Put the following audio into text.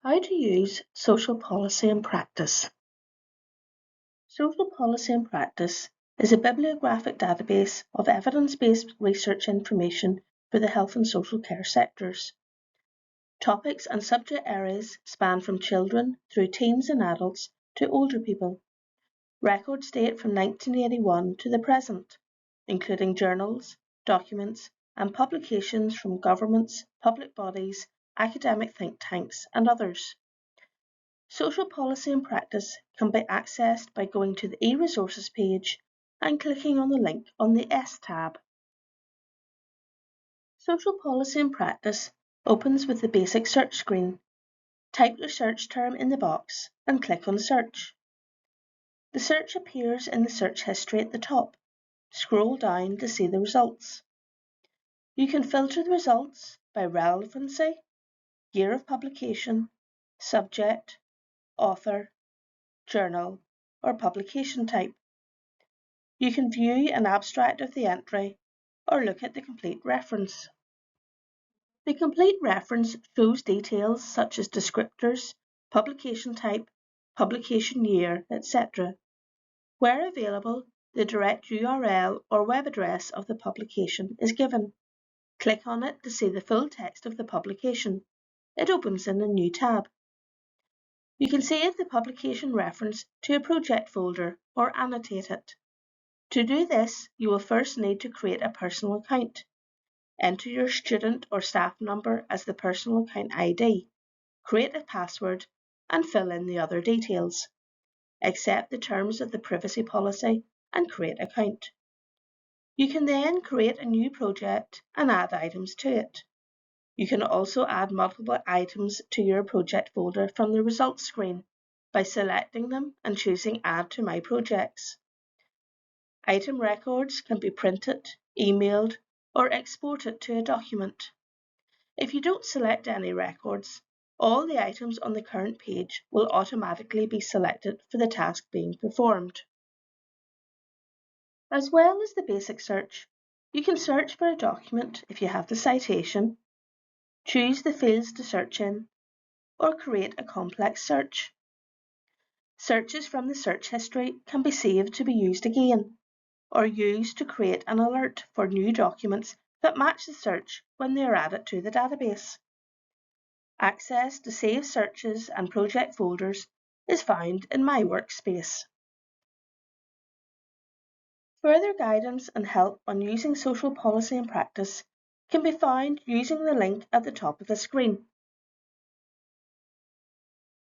How to use social policy in practice. Social policy in practice is a bibliographic database of evidence-based research information for the health and social care sectors. Topics and subject areas span from children through teens and adults to older people. Records date from 1981 to the present, including journals, documents, and publications from governments, public bodies, academic think tanks, and others. Social policy in practice can be accessed by going to the e-resources page and clicking on the link on the S tab. Social policy in practice opens with the basic search screen. Type your search term in the box and click on Search. The search appears in the search history at the top. Scroll down to see the results. You can filter the results by relevancy, year of publication, subject, author, journal, or publication type. You can view an abstract of the entry or look at the complete reference. The complete reference shows details such as descriptors, publication type, publication year, etc. Where available, the direct URL or web address of the publication is given. Click on it to see the full text of the publication. It opens in a new tab. You can save the publication reference to a project folder or annotate it. To do this, you will first need to create a personal account. Enter your student or staff number as the personal account ID, create a password, and fill in the other details. Accept the terms of the privacy policy and create account. You can then create a new project and add items to it. You can also add multiple items to your project folder from the results screen by selecting them and choosing Add to My Projects. Item records can be printed, emailed, or exported to a document. If you don't select any records, all the items on the current page will automatically be selected for the task being performed. As well as the basic search, you can search for a document if you have the citation, choose the fields to search in, or create a complex search. Searches from the search history can be saved to be used again, or used to create an alert for new documents that match the search when they are added to the database. Access to saved searches and project folders is found in My Workspace. Further guidance and help on using social policy in practice can be found using the link at the top of the screen.